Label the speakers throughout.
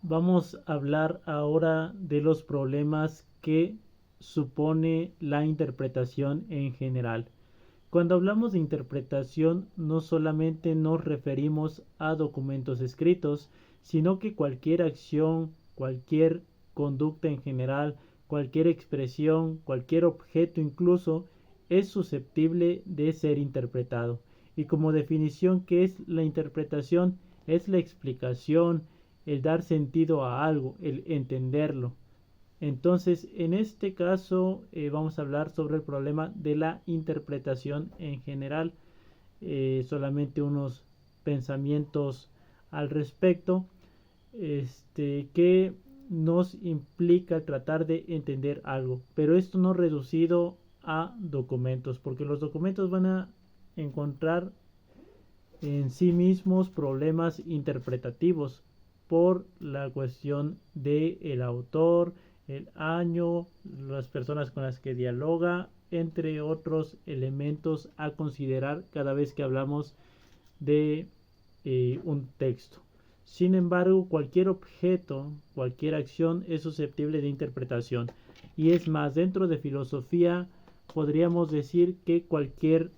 Speaker 1: Vamos a hablar ahora de los problemas que supone la interpretación en general. Cuando hablamos de interpretación, no solamente nos referimos a documentos escritos, sino que cualquier acción, cualquier conducta en general, cualquier expresión, cualquier objeto incluso, es susceptible de ser interpretado. Y como definición, ¿qué es la interpretación? Es la explicación, el dar sentido a algo, el entenderlo. Entonces, en este caso vamos a hablar sobre el problema de la interpretación en general. Solamente unos pensamientos al respecto, que nos implica tratar de entender algo, pero esto no reducido a documentos, porque los documentos van a encontrar en sí mismos problemas interpretativos por la cuestión de el autor, el año, las personas con las que dialoga, entre otros elementos a considerar cada vez que hablamos de un texto. Sin embargo, cualquier objeto, cualquier acción es susceptible de interpretación. Y es más, dentro de filosofía podríamos decir que cualquier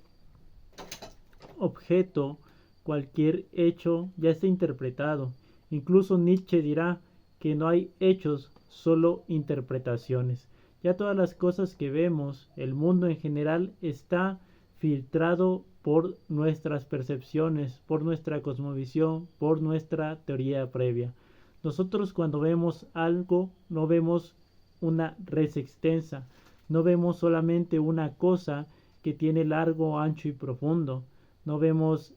Speaker 1: objeto, cualquier hecho ya está interpretado. Incluso Nietzsche dirá que no hay hechos, solo interpretaciones. Ya todas las cosas que vemos, el mundo en general, está filtrado por nuestras percepciones, por nuestra cosmovisión, por nuestra teoría previa. Nosotros cuando vemos algo no vemos una res extensa, no vemos solamente una cosa que tiene largo, ancho y profundo, no vemos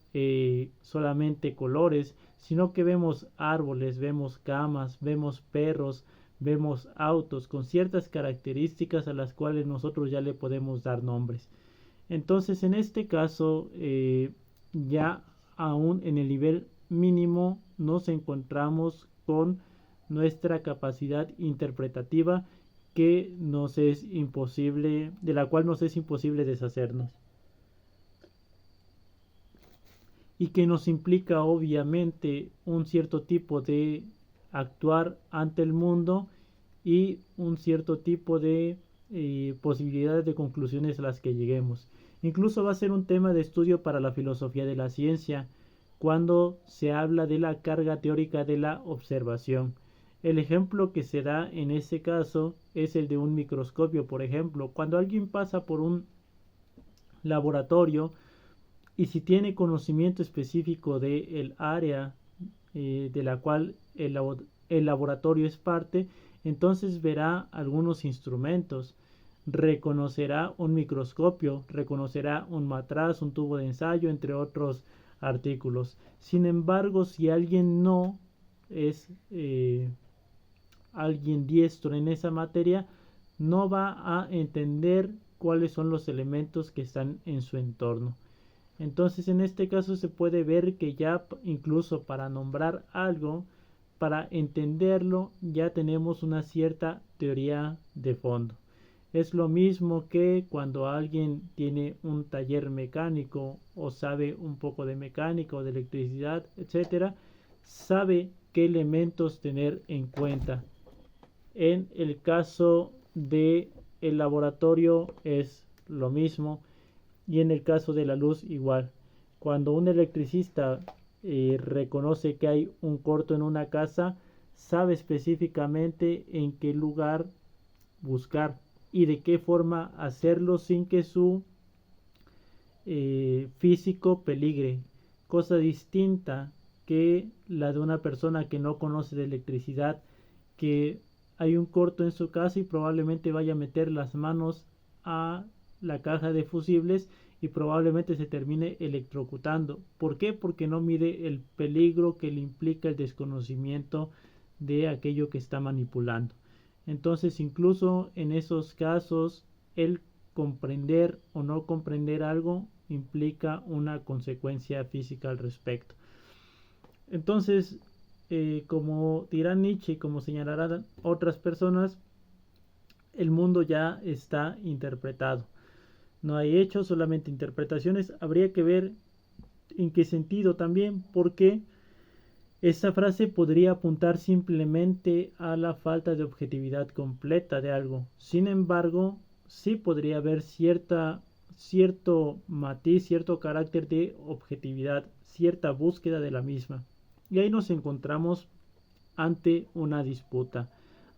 Speaker 1: solamente colores, sino que vemos árboles, vemos camas, vemos perros, vemos autos con ciertas características a las cuales nosotros ya le podemos dar nombres. Entonces, en este caso, ya aún en el nivel mínimo nos encontramos con nuestra capacidad interpretativa que nos es imposible, de la cual nos es imposible deshacernos. Y que nos implica obviamente un cierto tipo de actuar ante el mundo y un cierto tipo de posibilidades de conclusiones a las que lleguemos. Incluso va a ser un tema de estudio para la filosofía de la ciencia cuando se habla de la carga teórica de la observación. El ejemplo que se da en ese caso es el de un microscopio, por ejemplo. Cuando alguien pasa por un laboratorio y si tiene conocimiento específico del área de la cual el laboratorio es parte, entonces verá algunos instrumentos, reconocerá un microscopio, reconocerá un matraz, un tubo de ensayo, entre otros artículos. Sin embargo, si alguien no es alguien diestro en esa materia, no va a entender cuáles son los elementos que están en su entorno. Entonces en este caso se puede ver que ya incluso para nombrar algo, para entenderlo, ya tenemos una cierta teoría de fondo. Es lo mismo que cuando alguien tiene un taller mecánico o sabe un poco de mecánica o de electricidad, etcétera, sabe qué elementos tener en cuenta. En el caso de el laboratorio es lo mismo. Y en el caso de la luz igual. Cuando un electricista reconoce que hay un corto en una casa, sabe específicamente en qué lugar buscar y de qué forma hacerlo sin que su físico peligre. Cosa distinta que la de una persona que no conoce de electricidad, que hay un corto en su casa y probablemente vaya a meter las manos a la caja de fusibles y probablemente se termine electrocutando. ¿Por qué? Porque no mide el peligro que le implica el desconocimiento de aquello que está manipulando. Entonces, incluso en esos casos, el comprender o no comprender algo implica una consecuencia física al respecto. Entonces, como dirá Nietzsche y como señalarán otras personas, el mundo ya está interpretado. No hay hechos, solamente interpretaciones. Habría que ver en qué sentido también, porque Esta frase podría apuntar simplemente a la falta de objetividad completa de algo. Sin embargo, sí podría haber cierto matiz, cierto carácter de objetividad, cierta búsqueda de la misma. Y ahí nos encontramos ante una disputa,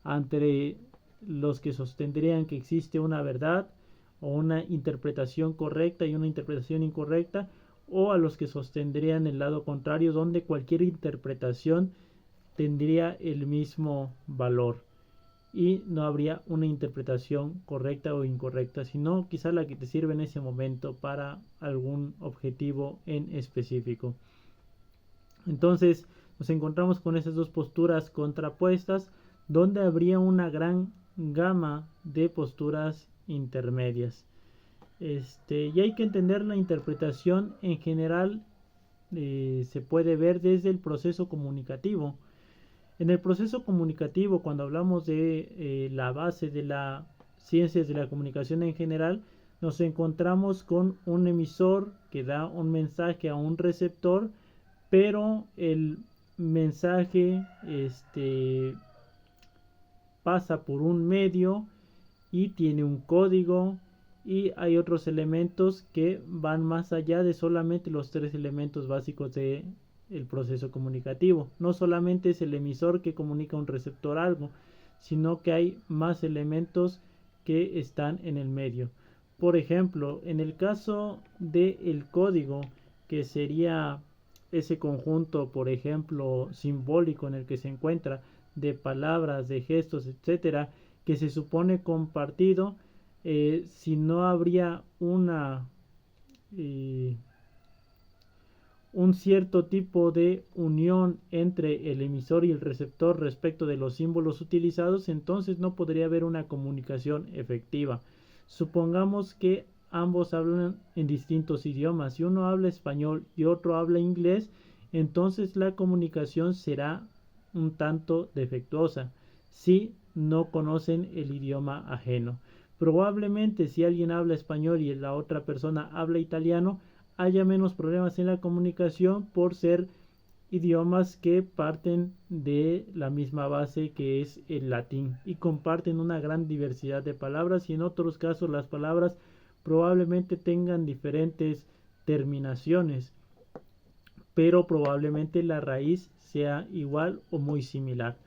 Speaker 1: entre los que sostendrían que existe una verdad o una interpretación correcta y una interpretación incorrecta, o a los que sostendrían el lado contrario, donde cualquier interpretación tendría el mismo valor y no habría una interpretación correcta o incorrecta, sino quizá la que te sirve en ese momento para algún objetivo en específico. Entonces nos encontramos con esas dos posturas contrapuestas, donde habría una gran gama de posturas intermedias. Y hay que entender la interpretación en general. Se puede ver desde el proceso comunicativo. En el proceso comunicativo, cuando hablamos de la base de las ciencias de la comunicación en general, nos encontramos con un emisor que da un mensaje a un receptor, pero el mensaje pasa por un medio y tiene un código, y hay otros elementos que van más allá de solamente los tres elementos básicos de el proceso comunicativo. No solamente es el emisor que comunica a un receptor algo, sino que hay más elementos que están en el medio. Por ejemplo, en el caso del código, que sería ese conjunto, por ejemplo, simbólico en el que se encuentra de palabras, de gestos, etcétera, que se supone compartido, si no habría un cierto tipo de unión entre el emisor y el receptor respecto de los símbolos utilizados, entonces no podría haber una comunicación efectiva. Supongamos que ambos hablan en distintos idiomas. Si uno habla español y otro habla inglés, entonces la comunicación será un tanto defectuosa si no conocen el idioma ajeno. Probablemente si alguien habla español y la otra persona habla italiano, haya menos problemas en la comunicación por ser idiomas que parten de la misma base, que es el latín, y comparten una gran diversidad de palabras, y en otros casos las palabras probablemente tengan diferentes terminaciones, pero probablemente la raíz sea igual o muy similar.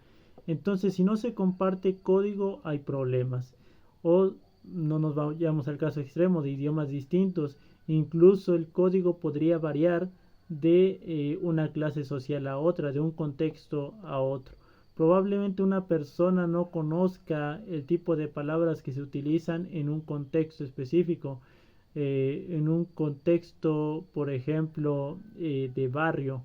Speaker 1: Entonces, si no se comparte código, hay problemas. O no nos vayamos al caso extremo de idiomas distintos. Incluso el código podría variar de una clase social a otra, de un contexto a otro. Probablemente una persona no conozca el tipo de palabras que se utilizan en un contexto específico. En un contexto, por ejemplo, de barrio,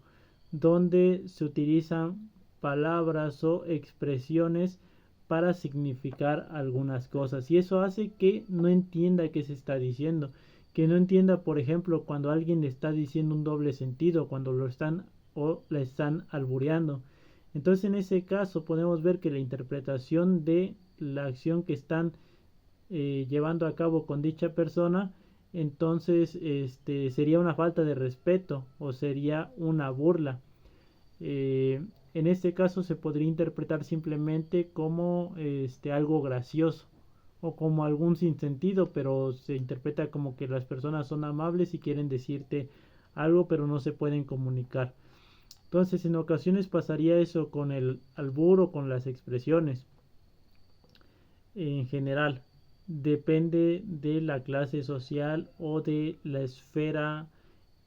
Speaker 1: donde se utilizan palabras o expresiones para significar algunas cosas, y eso hace que no entienda qué se está diciendo, que no entienda, por ejemplo, cuando alguien le está diciendo un doble sentido, cuando lo están o la están albureando. Entonces, en ese caso podemos ver que la interpretación de la acción que están llevando a cabo con dicha persona, entonces sería una falta de respeto o sería una burla. En este caso se podría interpretar simplemente como algo gracioso o como algún sinsentido, pero se interpreta como que las personas son amables y quieren decirte algo, pero no se pueden comunicar. Entonces, en ocasiones pasaría eso con el albur o con las expresiones. En general, depende de la clase social o de la esfera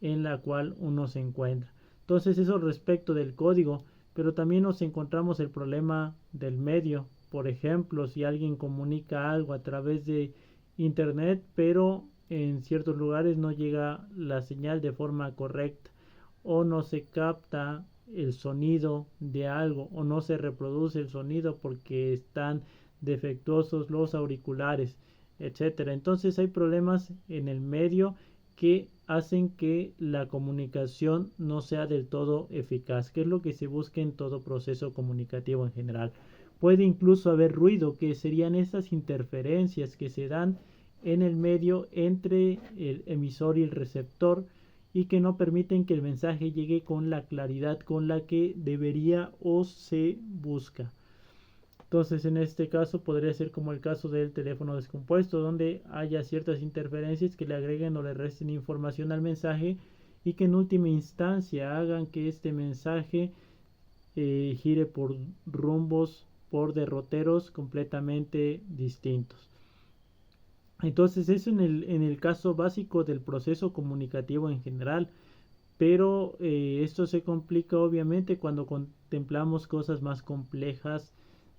Speaker 1: en la cual uno se encuentra. Entonces, eso respecto del código, pero también nos encontramos el problema del medio. Por ejemplo, si alguien comunica algo a través de internet, pero en ciertos lugares no llega la señal de forma correcta, o no se capta el sonido de algo, o no se reproduce el sonido porque están defectuosos los auriculares, etcétera. Entonces hay problemas en el medio que hacen que la comunicación no sea del todo eficaz, que es lo que se busca en todo proceso comunicativo en general. Puede incluso haber ruido, que serían esas interferencias que se dan en el medio entre el emisor y el receptor, y que no permiten que el mensaje llegue con la claridad con la que debería o se busca. Entonces en este caso podría ser como el caso del teléfono descompuesto, donde haya ciertas interferencias que le agreguen o le resten información al mensaje y que en última instancia hagan que este mensaje gire por rumbos, por derroteros completamente distintos. Entonces eso en el caso básico del proceso comunicativo en general, pero esto se complica obviamente cuando contemplamos cosas más complejas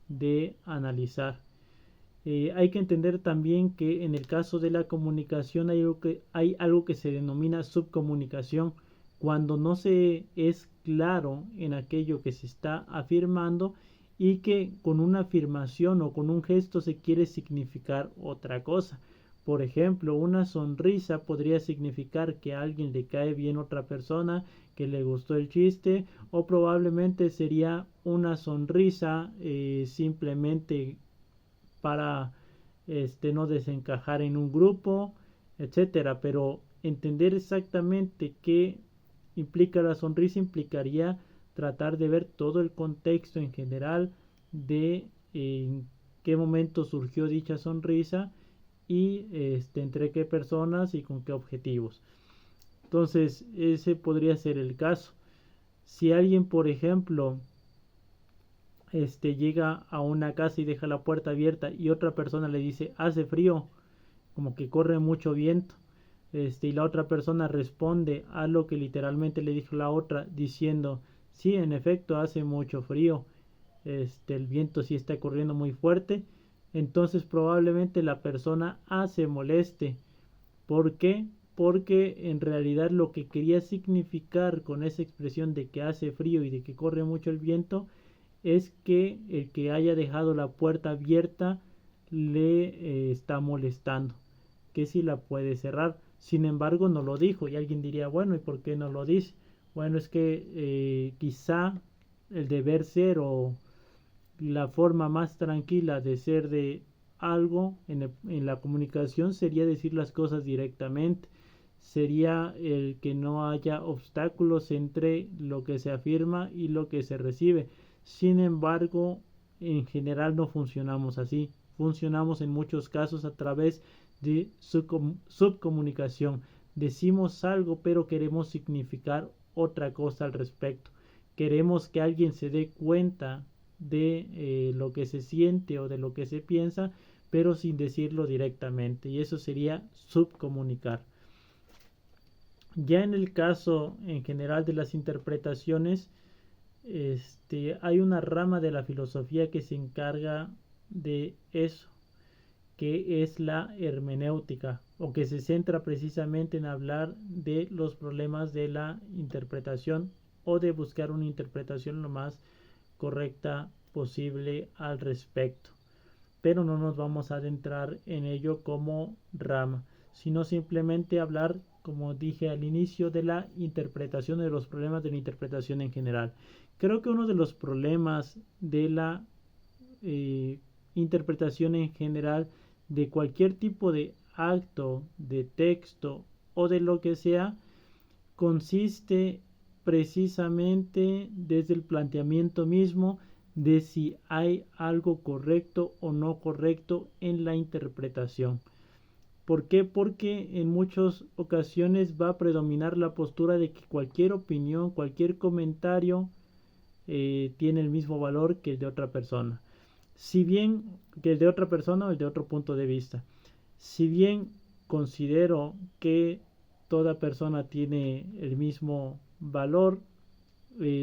Speaker 1: de analizar. Hay que entender también que en el caso de la comunicación hay algo que se denomina subcomunicación, cuando no se es claro en aquello que se está afirmando y que con una afirmación o con un gesto se quiere significar otra cosa. Por ejemplo, una sonrisa podría significar que a alguien le cae bien otra persona, que le gustó el chiste, o probablemente sería una sonrisa simplemente para no desencajar en un grupo, etcétera. Pero entender exactamente qué implica la sonrisa implicaría tratar de ver todo el contexto en general de en qué momento surgió dicha sonrisa y entre qué personas y con qué objetivos. Entonces ese podría ser el caso. Si alguien, por ejemplo, llega a una casa y deja la puerta abierta y otra persona le dice hace frío, como que corre mucho viento, y la otra persona responde a lo que literalmente le dijo la otra diciendo sí, en efecto hace mucho frío, el viento sí está corriendo muy fuerte, entonces probablemente la persona A se moleste. ¿Por qué? Porque en realidad lo que quería significar con esa expresión de que hace frío y de que corre mucho el viento es que el que haya dejado la puerta abierta le está molestando, que si la puede cerrar. Sin embargo, no lo dijo y alguien diría, bueno, ¿y por qué no lo dice? Bueno, es que quizá el deber ser o la forma más tranquila de ser de algo en la comunicación sería decir las cosas directamente, sería el que no haya obstáculos entre lo que se afirma y lo que se recibe. Sin embargo, en general no funcionamos así, funcionamos en muchos casos a través de subcomunicación. Decimos algo pero queremos significar otra cosa al respecto. Queremos que alguien se dé cuenta de lo que se siente o de lo que se piensa, pero sin decirlo directamente, y eso sería subcomunicar. Ya en el caso en general de las interpretaciones, hay una rama de la filosofía que se encarga de eso, que es la hermenéutica, o que se centra precisamente en hablar de los problemas de la interpretación o de buscar una interpretación lo más correcta posible al respecto. Pero no nos vamos a adentrar en ello como rama, sino simplemente hablar, como dije al inicio, de la interpretación, de los problemas de la interpretación en general. Creo que uno de los problemas de la interpretación en general de cualquier tipo de acto, de texto o de lo que sea, consiste precisamente desde el planteamiento mismo de si hay algo correcto o no correcto en la interpretación. ¿Por qué? Porque en muchas ocasiones va a predominar la postura de que cualquier opinión, cualquier comentario tiene el mismo valor que el de otra persona. Si bien que el de otra persona o el de otro punto de vista. Si bien considero que toda persona tiene el mismo valor,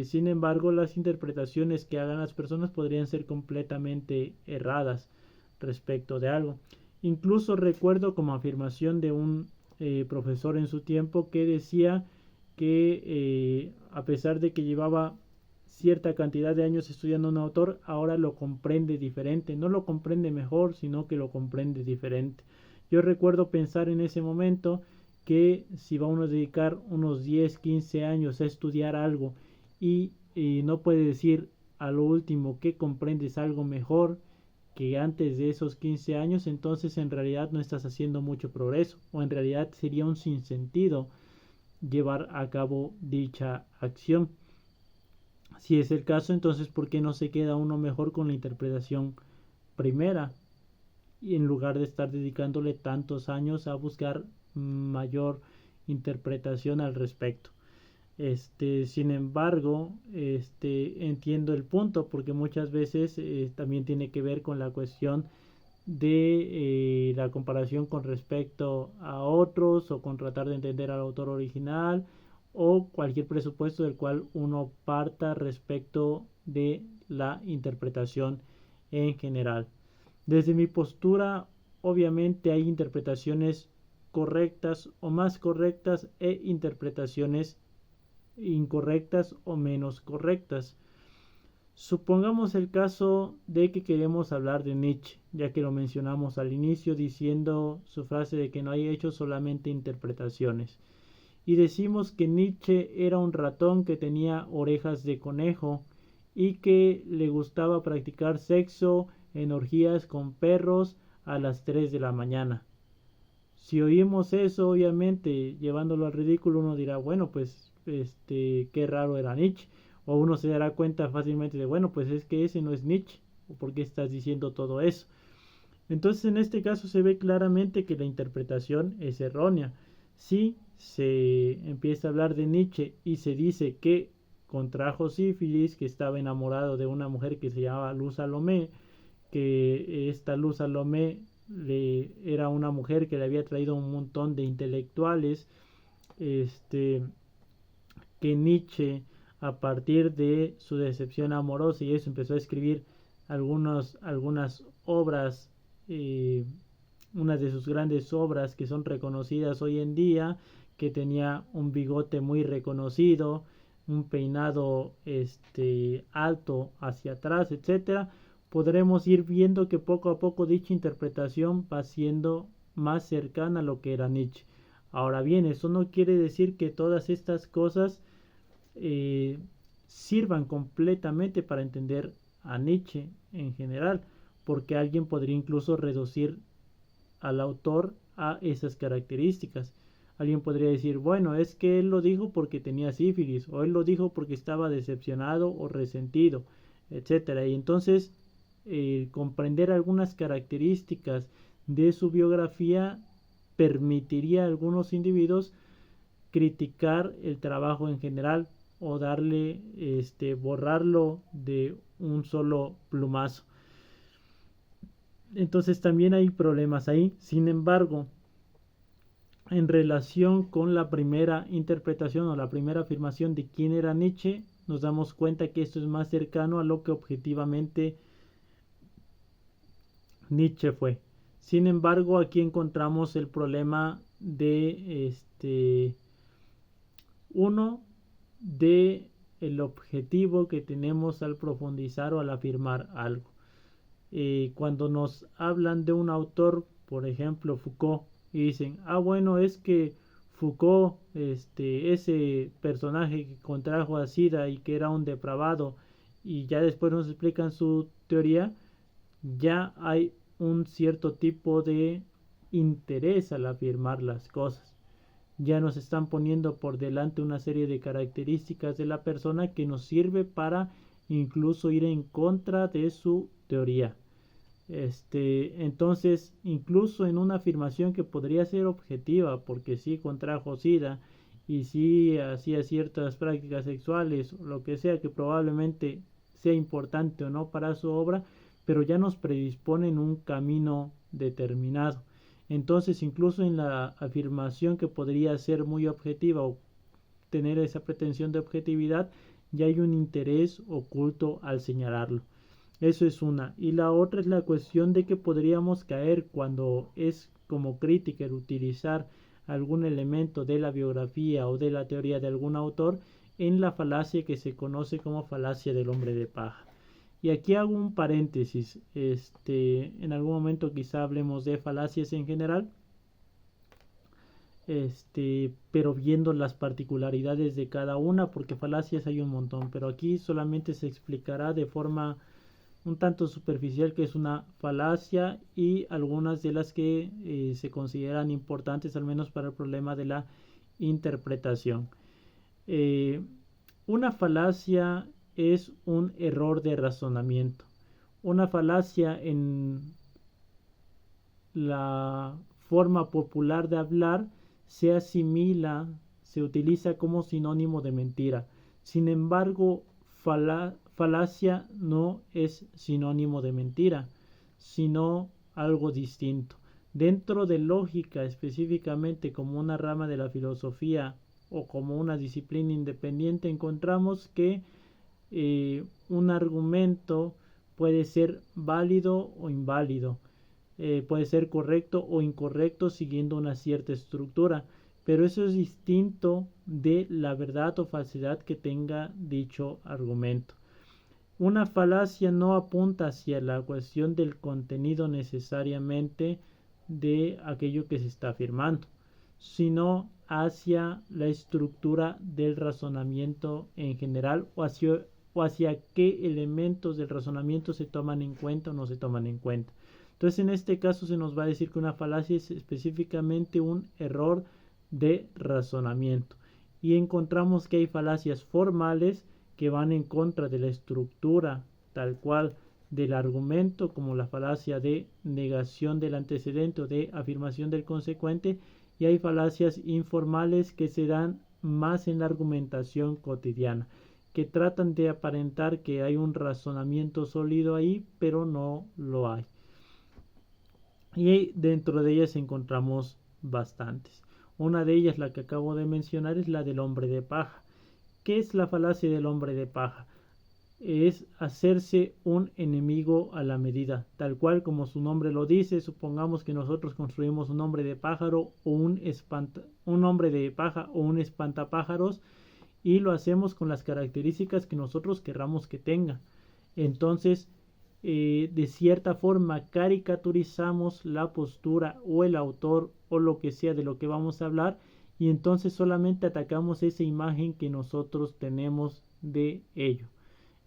Speaker 1: sin embargo las interpretaciones que hagan las personas podrían ser completamente erradas respecto de algo. Incluso recuerdo como afirmación de un profesor en su tiempo que decía que a pesar de que llevaba cierta cantidad de años estudiando un autor, ahora lo comprende diferente, no lo comprende mejor, sino que lo comprende diferente. Yo recuerdo pensar en ese momento que si va uno a dedicar unos 10, 15 años a estudiar algo y no puede decir a lo último que comprendes algo mejor que antes de esos 15 años, entonces en realidad no estás haciendo mucho progreso, o en realidad sería un sinsentido llevar a cabo dicha acción. Si es el caso, entonces ¿por qué no se queda uno mejor con la interpretación primera? Y en lugar de estar dedicándole tantos años a buscar mayor interpretación al respecto. Sin embargo, entiendo el punto porque muchas veces también tiene que ver con la cuestión de la comparación con respecto a otros o con tratar de entender al autor original o cualquier presupuesto del cual uno parta respecto de la interpretación en general. Desde mi postura, obviamente hay interpretaciones correctas o más correctas e interpretaciones incorrectas o menos correctas. Supongamos el caso de que queremos hablar de Nietzsche, ya que lo mencionamos al inicio diciendo su frase de que no hay hechos, solamente interpretaciones. Y decimos que Nietzsche era un ratón que tenía orejas de conejo y que le gustaba practicar sexo en orgías con perros a las 3 de la mañana. Si oímos eso, obviamente, llevándolo al ridículo, uno dirá, bueno, pues, qué raro era Nietzsche. O uno se dará cuenta fácilmente de, bueno, pues es que ese no es Nietzsche. ¿O por qué estás diciendo todo eso? Entonces, en este caso se ve claramente que la interpretación es errónea. Si se empieza a hablar de Nietzsche y se dice que contrajo sífilis, que estaba enamorado de una mujer que se llamaba Luz Salomé, que esta Luz Salomé era una mujer que le había traído un montón de intelectuales, que Nietzsche, a partir de su decepción amorosa y eso, empezó a escribir algunas obras, una de sus grandes obras que son reconocidas hoy en día, que tenía un bigote muy reconocido, un peinado alto hacia atrás, etcétera. Podremos ir viendo que poco a poco dicha interpretación va siendo más cercana a lo que era Nietzsche. Ahora bien, eso no quiere decir que todas estas cosas sirvan completamente para entender a Nietzsche en general, porque alguien podría incluso reducir al autor a esas características. Alguien podría decir, bueno, es que él lo dijo porque tenía sífilis, o él lo dijo porque estaba decepcionado o resentido, etcétera. Y entonces comprender algunas características de su biografía permitiría a algunos individuos criticar el trabajo en general o darle, borrarlo de un solo plumazo. Entonces también hay problemas ahí. Sin embargo, en relación con la primera interpretación o la primera afirmación de quién era Nietzsche, nos damos cuenta que esto es más cercano a lo que objetivamente Nietzsche fue. Sin embargo, aquí encontramos el problema de uno de el objetivo que tenemos al profundizar o al afirmar algo. Cuando nos hablan de un autor, por ejemplo Foucault, y dicen, bueno, es que Foucault, ese personaje que contrajo a SIDA y que era un depravado, y ya después nos explican su teoría, ya hay un cierto tipo de interés al afirmar las cosas. Ya nos están poniendo por delante una serie de características de la persona que nos sirve para incluso ir en contra de su teoría. Entonces, incluso en una afirmación que podría ser objetiva, porque sí contrajo SIDA y sí hacía ciertas prácticas sexuales, o lo que sea que probablemente sea importante o no para su obra, pero ya nos predispone en un camino determinado. Entonces, incluso en la afirmación que podría ser muy objetiva o tener esa pretensión de objetividad, ya hay un interés oculto al señalarlo. Eso es una. Y la otra es la cuestión de que podríamos caer cuando es como crítica el utilizar algún elemento de la biografía o de la teoría de algún autor en la falacia que se conoce como falacia del hombre de paja. Y aquí hago un paréntesis. En algún momento quizá hablemos de falacias en general. Pero viendo las particularidades de cada una, porque falacias hay un montón, pero aquí solamente se explicará de forma un tanto superficial que es una falacia y algunas de las que se consideran importantes, al menos para el problema de la interpretación. Una falacia es un error de razonamiento. Una falacia en la forma popular de hablar se asimila, se utiliza como sinónimo de mentira. Sin embargo, falacia no es sinónimo de mentira, sino algo distinto. Dentro de lógica, específicamente como una rama de la filosofía o como una disciplina independiente, encontramos que un argumento puede ser válido o inválido, puede ser correcto o incorrecto siguiendo una cierta estructura, pero eso es distinto de la verdad o falsedad que tenga dicho argumento. Una falacia no apunta hacia la cuestión del contenido necesariamente de aquello que se está afirmando, sino hacia la estructura del razonamiento en general o hacia qué elementos del razonamiento se toman en cuenta o no se toman en cuenta. Entonces en este caso se nos va a decir que una falacia es específicamente un error de razonamiento, y encontramos que hay falacias formales que van en contra de la estructura tal cual del argumento, como la falacia de negación del antecedente o de afirmación del consecuente, y hay falacias informales que se dan más en la argumentación cotidiana, que tratan de aparentar que hay un razonamiento sólido ahí, pero no lo hay. Y dentro de ellas encontramos bastantes. Una de ellas, la que acabo de mencionar, es la del hombre de paja. ¿Qué es la falacia del hombre de paja? Es hacerse un enemigo a la medida, tal cual como su nombre lo dice. Supongamos que nosotros construimos un hombre de pájaro o un hombre de paja o un espantapájaros, y lo hacemos con las características que nosotros querramos que tenga. Entonces, de cierta forma caricaturizamos la postura o el autor o lo que sea de lo que vamos a hablar, y entonces solamente atacamos esa imagen que nosotros tenemos de ello.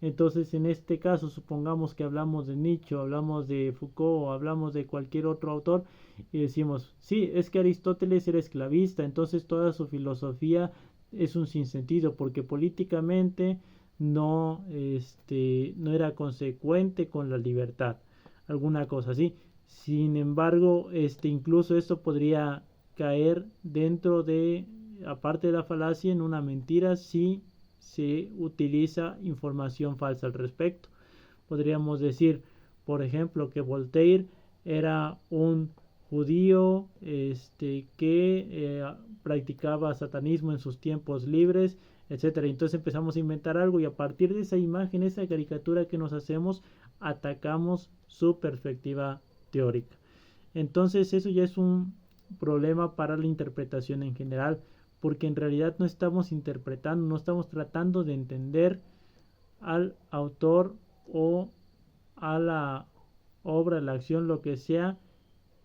Speaker 1: Entonces en este caso, supongamos que hablamos de Nietzsche, hablamos de Foucault o hablamos de cualquier otro autor y decimos, sí, es que Aristóteles era esclavista, entonces toda su filosofía es un sinsentido porque políticamente no era consecuente con la libertad, alguna cosa así. Sin embargo, incluso esto podría caer dentro de, aparte de la falacia, en una mentira si se utiliza información falsa al respecto. Podríamos decir, por ejemplo, que Voltaire era un judío que practicaba satanismo en sus tiempos libres, etcétera. Entonces empezamos a inventar algo, y a partir de esa imagen, esa caricatura que nos hacemos, atacamos su perspectiva teórica. Entonces eso ya es un problema para la interpretación en general, porque en realidad no estamos interpretando, no estamos tratando de entender al autor o a la obra, la acción, lo que sea,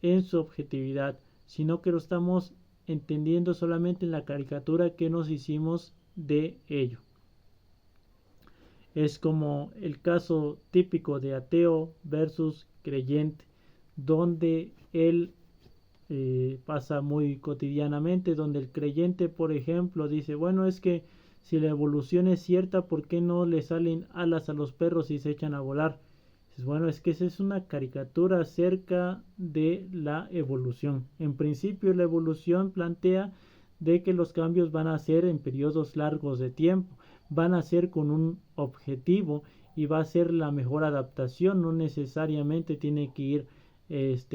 Speaker 1: en su objetividad, sino que lo estamos entendiendo solamente en la caricatura que nos hicimos de ello. Es como el caso típico de ateo versus creyente, donde él pasa muy cotidianamente, donde el creyente, por ejemplo, dice, bueno, es que si la evolución es cierta, ¿por qué no le salen alas a los perros y se echan a volar? Bueno, es que esa es una caricatura acerca de la evolución. En principio, la evolución plantea de que los cambios van a ser en periodos largos de tiempo, van a ser con un objetivo y va a ser la mejor adaptación, no necesariamente tiene que ir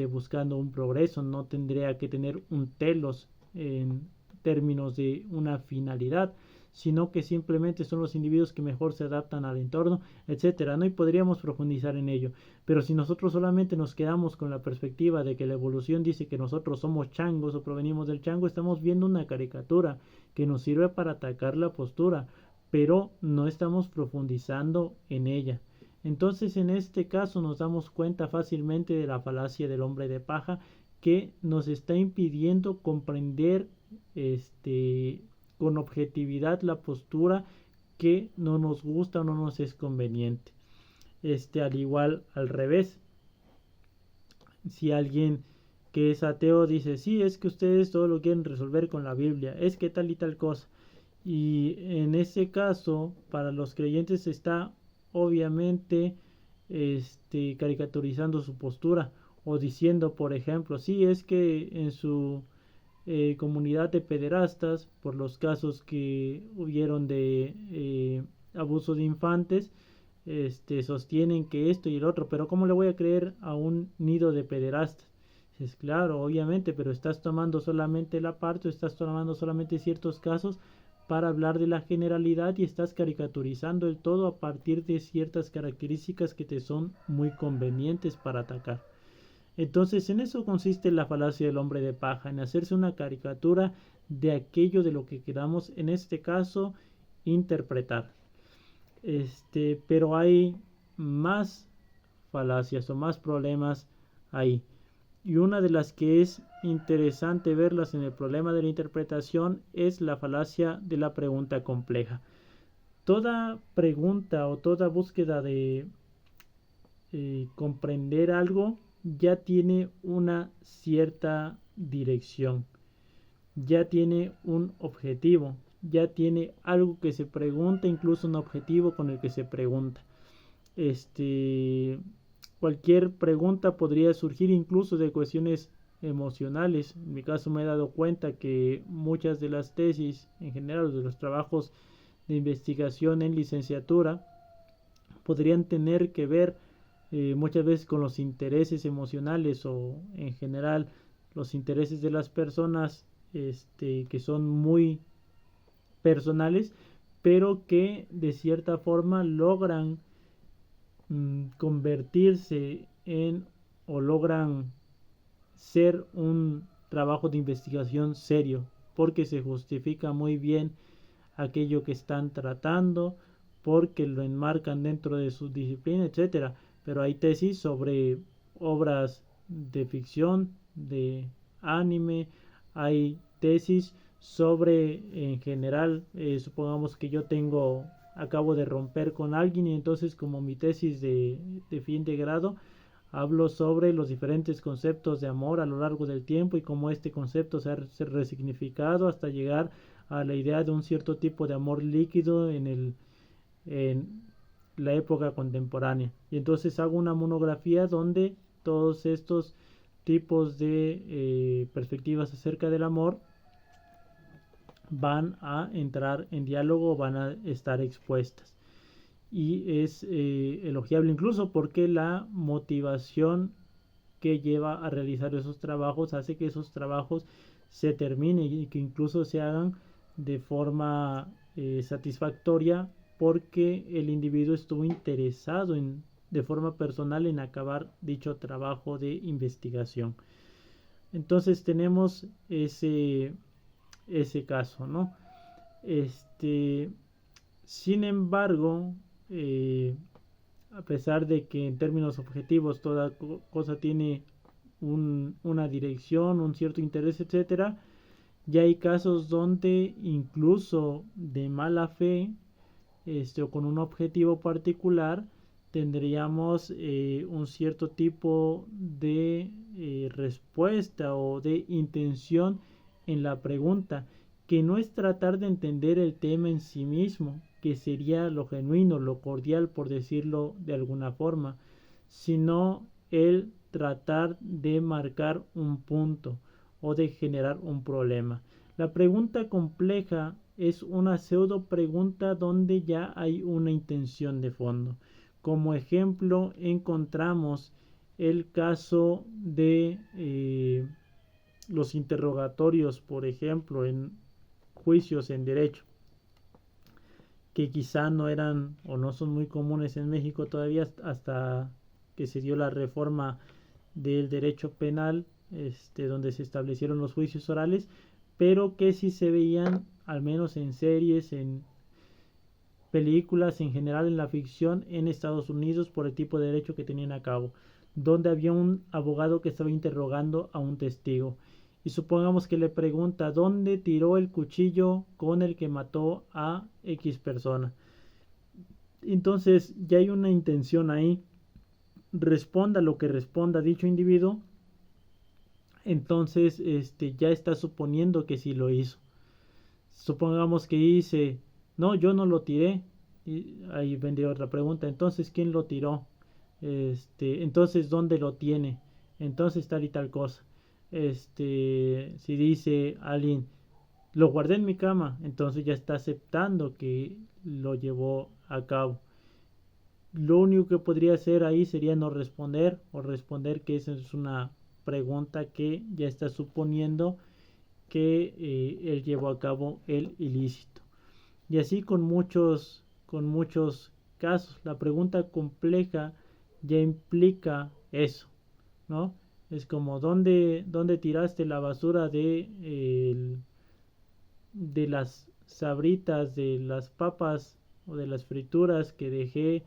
Speaker 1: buscando un progreso, no tendría que tener un telos en términos de una finalidad, sino que simplemente son los individuos que mejor se adaptan al entorno, etcétera, ¿no? Y podríamos profundizar en ello. Pero si nosotros solamente nos quedamos con la perspectiva de que la evolución dice que nosotros somos changos o provenimos del chango, estamos viendo una caricatura que nos sirve para atacar la postura, pero no estamos profundizando en ella. Entonces en este caso nos damos cuenta fácilmente de la falacia del hombre de paja, que nos está impidiendo comprender con objetividad la postura que no nos gusta o no nos es conveniente. Al igual al revés, si alguien que es ateo dice, sí, es que ustedes todo lo quieren resolver con la Biblia, es que tal y tal cosa. Y en ese caso, para los creyentes está obviamente caricaturizando su postura o diciendo, por ejemplo, sí, es que en su comunidad de pederastas, por los casos que hubieron de abuso de infantes, sostienen que esto y el otro, pero ¿cómo le voy a creer a un nido de pederastas? Es claro, obviamente, pero estás tomando solamente la parte, estás tomando solamente ciertos casos para hablar de la generalidad y estás caricaturizando el todo a partir de ciertas características que te son muy convenientes para atacar. Entonces en eso consiste la falacia del hombre de paja, en hacerse una caricatura de aquello de lo que queramos, en este caso, interpretar. Pero hay más falacias o más problemas ahí. Y una de las que es interesante verlas en el problema de la interpretación es la falacia de la pregunta compleja. Toda pregunta o toda búsqueda de comprender algo ya tiene una cierta dirección, ya tiene un objetivo, ya tiene algo que se pregunta, incluso un objetivo con el que se pregunta. Cualquier pregunta podría surgir incluso de cuestiones emocionales. En mi caso me he dado cuenta que muchas de las tesis, en general de los trabajos de investigación en licenciatura, podrían tener que ver muchas veces con los intereses emocionales o en general los intereses de las personas que son muy personales, pero que de cierta forma logran convertirse en o logran ser un trabajo de investigación serio, porque se justifica muy bien aquello que están tratando, porque lo enmarcan dentro de su disciplina, etcétera. Pero hay tesis sobre obras de ficción, de anime, hay tesis sobre en general, supongamos que yo acabo de romper con alguien y entonces como mi tesis de fin de grado hablo sobre los diferentes conceptos de amor a lo largo del tiempo y cómo este concepto se ha resignificado hasta llegar a la idea de un cierto tipo de amor líquido en la época contemporánea. Y entonces hago una monografía donde todos estos tipos de perspectivas acerca del amor van a entrar en diálogo, van a estar expuestas. Y es elogiable incluso porque la motivación que lleva a realizar esos trabajos hace que esos trabajos se terminen y que incluso se hagan de forma satisfactoria porque el individuo estuvo interesado de forma personal en acabar dicho trabajo de investigación. Entonces tenemos ese caso, ¿no? Sin embargo, a pesar de que en términos objetivos toda cosa tiene una dirección, un cierto interés, etcétera, ya hay casos donde incluso de mala fe, o con un objetivo particular, tendríamos un cierto tipo de respuesta o de intención en la pregunta, que no es tratar de entender el tema en sí mismo, que sería lo genuino, lo cordial, por decirlo de alguna forma, sino el tratar de marcar un punto o de generar un problema. La pregunta compleja es una pseudo pregunta donde ya hay una intención de fondo. Como ejemplo encontramos el caso de los interrogatorios, por ejemplo, en juicios en derecho, que quizá no eran o no son muy comunes en México todavía hasta que se dio la reforma del derecho penal, donde se establecieron los juicios orales, pero que sí se veían, al menos en series, en películas, en general en la ficción, en Estados Unidos por el tipo de derecho que tenían a cabo, donde había un abogado que estaba interrogando a un testigo. Y supongamos que le pregunta dónde tiró el cuchillo con el que mató a X persona. Entonces ya hay una intención ahí. Responda lo que responda dicho individuo, entonces ya está suponiendo que sí lo hizo. Supongamos que dice, no, yo no lo tiré. Y ahí vendría otra pregunta, entonces, ¿quién lo tiró? Entonces, ¿dónde lo tiene? Entonces, tal y tal cosa. Si dice alguien, lo guardé en mi cama, entonces ya está aceptando que lo llevó a cabo. Lo único que podría hacer ahí sería no responder o responder que esa es una pregunta que ya está suponiendo que él llevó a cabo el ilícito. Y así con muchos casos. La pregunta compleja ya implica eso, ¿no? Es como, ¿dónde tiraste la basura de las sabritas, de las papas o de las frituras que dejé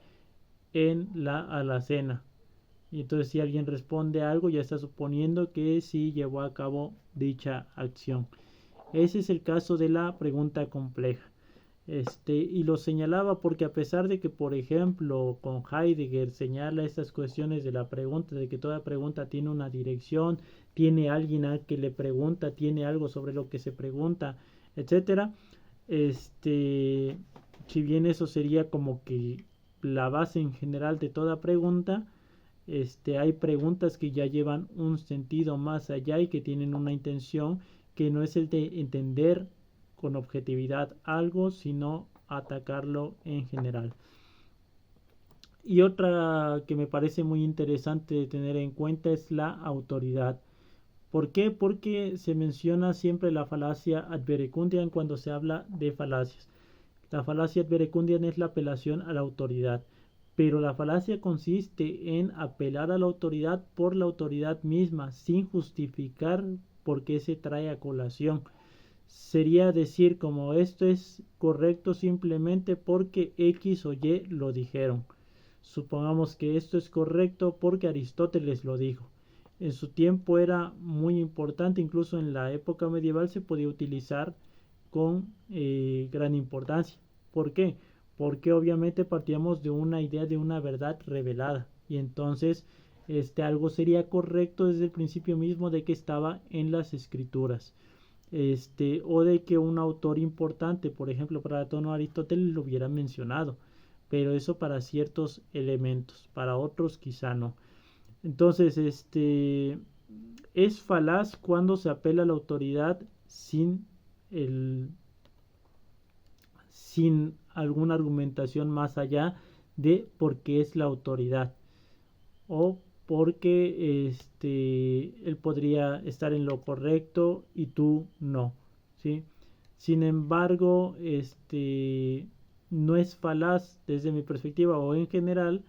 Speaker 1: en la alacena? Y entonces si alguien responde algo ya está suponiendo que sí llevó a cabo dicha acción. Ese es el caso de la pregunta compleja. Y lo señalaba porque a pesar de que, por ejemplo, con Heidegger señala estas cuestiones de la pregunta, de que toda pregunta tiene una dirección, tiene alguien al que le pregunta, tiene algo sobre lo que se pregunta, etcétera. Si bien eso sería como que la base en general de toda pregunta, hay preguntas que ya llevan un sentido más allá y que tienen una intención que no es el de entender con objetividad algo, sino atacarlo en general. Y otra que me parece muy interesante de tener en cuenta es la autoridad. ¿Por qué? Porque se menciona siempre la falacia ad verecundiam cuando se habla de falacias. La falacia ad verecundiam es la apelación a la autoridad, pero la falacia consiste en apelar a la autoridad por la autoridad misma, sin justificar por qué se trae a colación. Sería decir como esto es correcto simplemente porque X o Y lo dijeron. Supongamos que esto es correcto porque Aristóteles lo dijo. En su tiempo era muy importante, incluso en la época medieval se podía utilizar con gran importancia. ¿Por qué? Porque obviamente partíamos de una idea de una verdad revelada y entonces algo sería correcto desde el principio mismo de que estaba en las escrituras. O de que un autor importante, por ejemplo, para Platón Aristóteles lo hubiera mencionado, pero eso para ciertos elementos, para otros quizá no. Entonces, es falaz cuando se apela a la autoridad sin alguna argumentación más allá de por qué es la autoridad o porque él podría estar en lo correcto y tú no, ¿sí? Sin embargo, no es falaz desde mi perspectiva o en general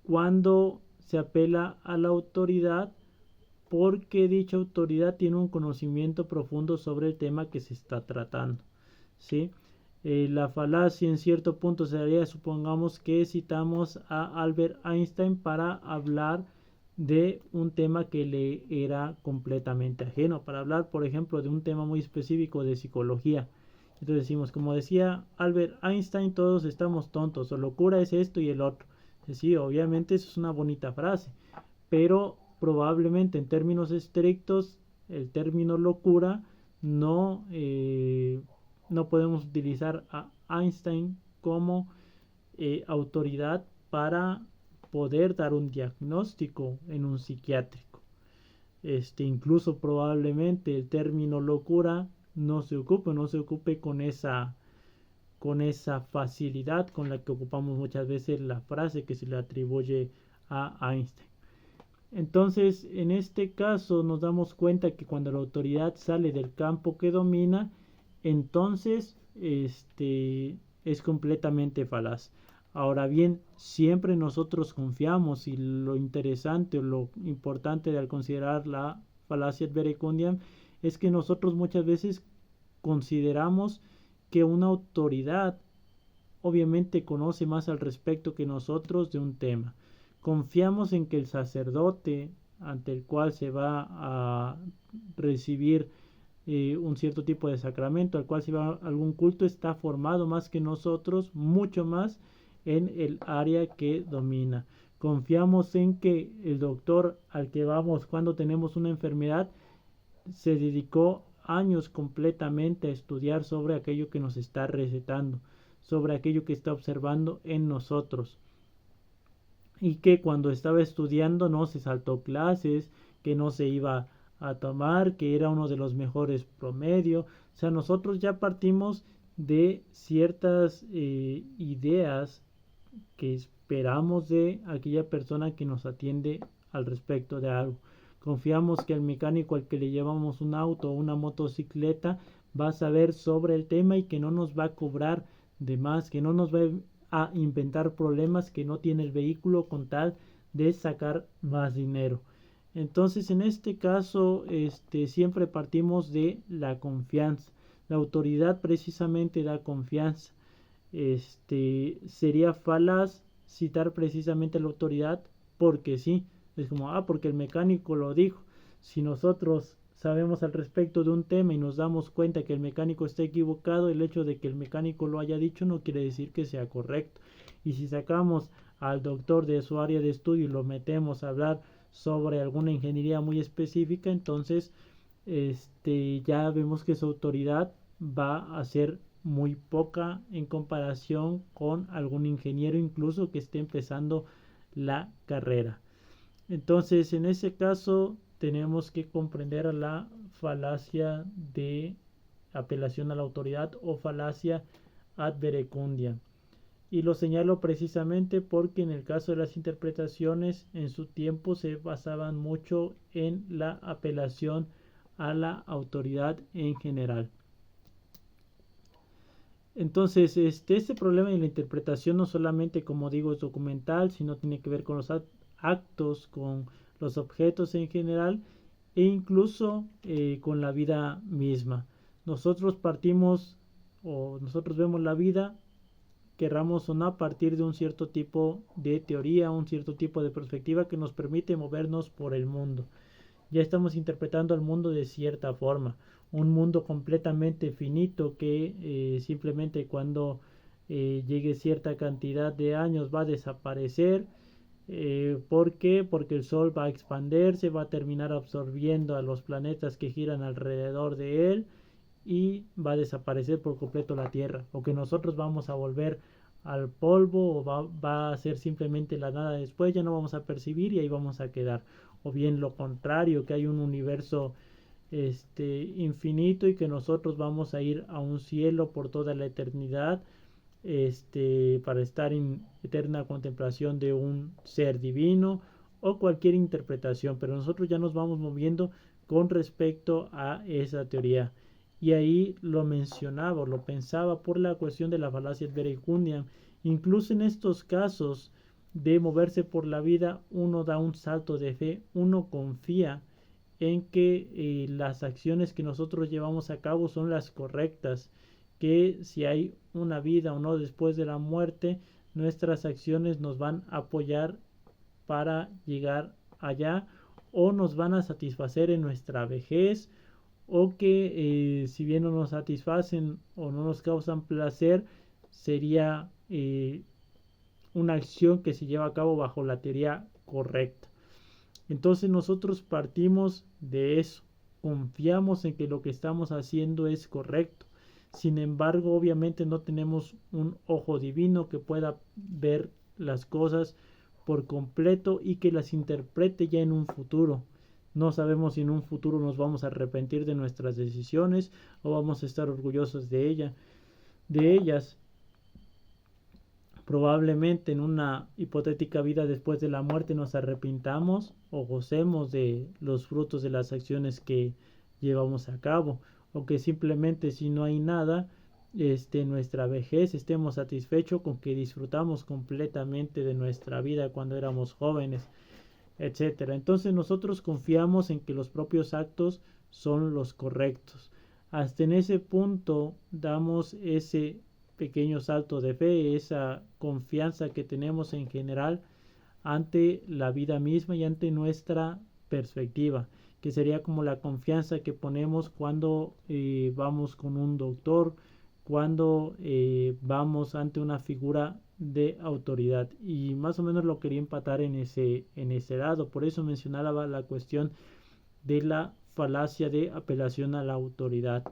Speaker 1: cuando se apela a la autoridad porque dicha autoridad tiene un conocimiento profundo sobre el tema que se está tratando, ¿sí? La falacia en cierto punto sería, supongamos que citamos a Albert Einstein para hablar de un tema que le era completamente ajeno, para hablar, por ejemplo, de un tema muy específico de psicología. Entonces decimos, como decía Albert Einstein, todos estamos tontos, o locura es esto y el otro. Sí, obviamente eso es una bonita frase, pero probablemente en términos estrictos el término locura no podemos utilizar a Einstein como autoridad para poder dar un diagnóstico en un psiquiátrico. Incluso probablemente el término locura no se ocupe con esa facilidad con la que ocupamos muchas veces la frase que se le atribuye a Einstein. Entonces, en este caso nos damos cuenta que cuando la autoridad sale del campo que domina, entonces es completamente falaz. Ahora bien, siempre nosotros confiamos y lo interesante o lo importante de al considerar la falacia ad verecundiam es que nosotros muchas veces consideramos que una autoridad obviamente conoce más al respecto que nosotros de un tema. Confiamos en que el sacerdote ante el cual se va a recibir un cierto tipo de sacramento, al cual se va a algún culto, está formado más que nosotros, mucho más en el área que domina. Confiamos en que el doctor al que vamos cuando tenemos una enfermedad se dedicó años completamente a estudiar sobre aquello que nos está recetando, sobre aquello que está observando en nosotros. Y que cuando estaba estudiando no se saltó clases, que no se iba a tomar, que era uno de los mejores promedio. O sea, nosotros ya partimos de ciertas ideas que esperamos de aquella persona que nos atiende al respecto de algo. Confiamos que el mecánico al que le llevamos un auto o una motocicleta va a saber sobre el tema y que no nos va a cobrar de más, que no nos va a inventar problemas que no tiene el vehículo con tal de sacar más dinero. Entonces, en este caso, siempre partimos de la confianza. La autoridad precisamente da confianza. Sería falaz citar precisamente a la autoridad porque sí. Es como, porque el mecánico lo dijo. Si nosotros sabemos al respecto de un tema y nos damos cuenta que el mecánico está equivocado, el hecho de que el mecánico lo haya dicho no quiere decir que sea correcto. Y si sacamos al doctor de su área de estudio y lo metemos a hablar sobre alguna ingeniería muy específica, entonces ya vemos que su autoridad va a ser muy poca en comparación con algún ingeniero incluso que esté empezando la carrera. Entonces, en ese caso, tenemos que comprender la falacia de apelación a la autoridad o falacia ad verecundia. Y lo señalo precisamente porque en el caso de las interpretaciones, en su tiempo se basaban mucho en la apelación a la autoridad en general. Entonces, este problema de la interpretación no solamente, como digo, es documental, sino tiene que ver con los actos, con los objetos en general e incluso con la vida misma. Nosotros partimos o nosotros vemos la vida, querramos o no, a partir de un cierto tipo de teoría, un cierto tipo de perspectiva que nos permite movernos por el mundo. Ya estamos interpretando al mundo de cierta forma, un mundo completamente finito que simplemente cuando llegue cierta cantidad de años va a desaparecer. ¿Por qué? Porque el Sol va a expandirse, va a terminar absorbiendo a los planetas que giran alrededor de él y va a desaparecer por completo la Tierra, o que nosotros vamos a volver al polvo o va a ser simplemente la nada después, ya no vamos a percibir y ahí vamos a quedar, o bien lo contrario, que hay un universo infinito y que nosotros vamos a ir a un cielo por toda la eternidad, para estar en eterna contemplación de un ser divino o cualquier interpretación, pero nosotros ya nos vamos moviendo con respecto a esa teoría. Y ahí lo mencionaba, lo pensaba por la cuestión de la falacia verecundia. Incluso en estos casos de moverse por la vida, uno da un salto de fe, uno confía en que las acciones que nosotros llevamos a cabo son las correctas, que si hay una vida o no después de la muerte, nuestras acciones nos van a apoyar para llegar allá o nos van a satisfacer en nuestra vejez, o que si bien no nos satisfacen o no nos causan placer, sería una acción que se lleva a cabo bajo la teoría correcta. Entonces nosotros partimos de eso, confiamos en que lo que estamos haciendo es correcto. Sin embargo, obviamente no tenemos un ojo divino que pueda ver las cosas por completo y que las interprete ya en un futuro. No sabemos si en un futuro nos vamos a arrepentir de nuestras decisiones o vamos a estar orgullosos de ellas. Probablemente en una hipotética vida después de la muerte nos arrepintamos o gocemos de los frutos de las acciones que llevamos a cabo, o que simplemente si no hay nada, en nuestra vejez estemos satisfechos con que disfrutamos completamente de nuestra vida cuando éramos jóvenes, etcétera. Entonces nosotros confiamos en que los propios actos son los correctos. Hasta en ese punto damos ese pequeño salto de fe, esa confianza que tenemos en general ante la vida misma y ante nuestra perspectiva, que sería como la confianza que ponemos cuando vamos con un doctor, cuando vamos ante una figura de autoridad, y más o menos lo quería empatar en ese lado. Por eso mencionaba la cuestión de la falacia de apelación a la autoridad.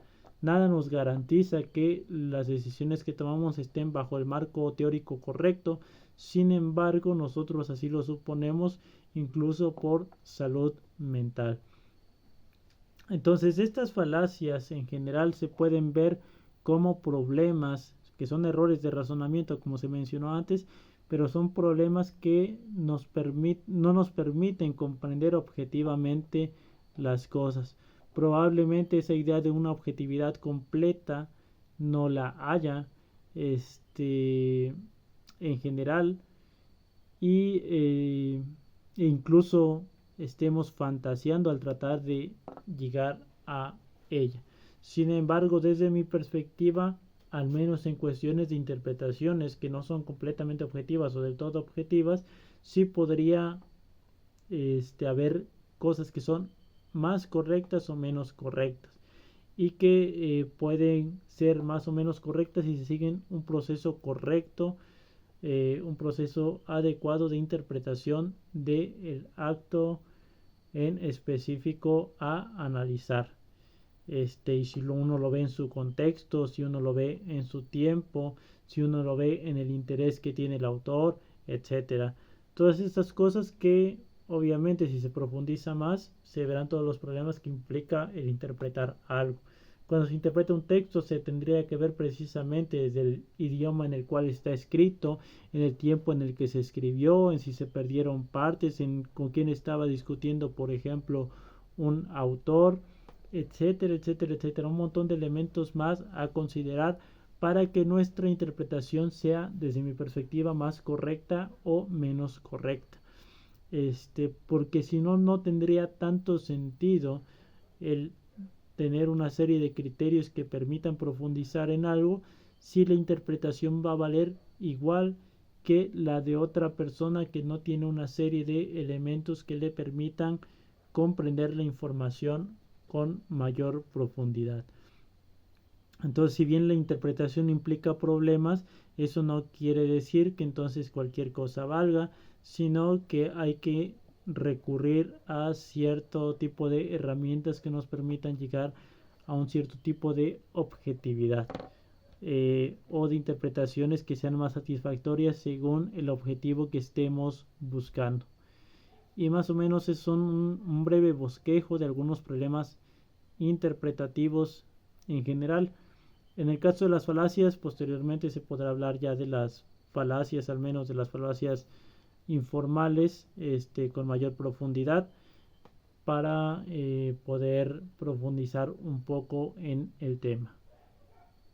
Speaker 1: Nada nos garantiza que las decisiones que tomamos estén bajo el marco teórico correcto. Sin embargo, nosotros así lo suponemos, incluso por salud mental. Entonces, estas falacias en general se pueden ver como problemas que son errores de razonamiento, como se mencionó antes, pero son problemas que no nos permiten comprender objetivamente las cosas. Probablemente esa idea de una objetividad completa no la haya en general, y incluso estemos fantaseando al tratar de llegar a ella. Sin embargo, desde mi perspectiva, al menos en cuestiones de interpretaciones que no son completamente objetivas o del todo objetivas, sí podría haber cosas que son más correctas o menos correctas, y que pueden ser más o menos correctas si se siguen un proceso correcto, un proceso adecuado de interpretación del acto en específico a analizar. Y si uno lo ve en su contexto, si uno lo ve en su tiempo, si uno lo ve en el interés que tiene el autor, etcétera. Todas estas cosas que obviamente si se profundiza más se verán todos los problemas que implica el interpretar algo. Cuando se interpreta un texto se tendría que ver precisamente desde el idioma en el cual está escrito, en el tiempo en el que se escribió, en si se perdieron partes, en con quién estaba discutiendo, por ejemplo, un autor, etcétera, etcétera, etcétera. Un montón de elementos más a considerar para que nuestra interpretación sea, desde mi perspectiva, más correcta o menos correcta. Porque si no, no tendría tanto sentido el tener una serie de criterios que permitan profundizar en algo si la interpretación va a valer igual que la de otra persona que no tiene una serie de elementos que le permitan comprender la información con mayor profundidad. Entonces, si bien la interpretación implica problemas, eso no quiere decir que entonces cualquier cosa valga, sino que hay que recurrir a cierto tipo de herramientas que nos permitan llegar a un cierto tipo de objetividad, o de interpretaciones que sean más satisfactorias según el objetivo que estemos buscando. Y más o menos es un breve bosquejo de algunos problemas interpretativos en general. En el caso de las falacias, posteriormente se podrá hablar ya de las falacias, al menos de las falacias informales, con mayor profundidad, para poder profundizar un poco en el tema.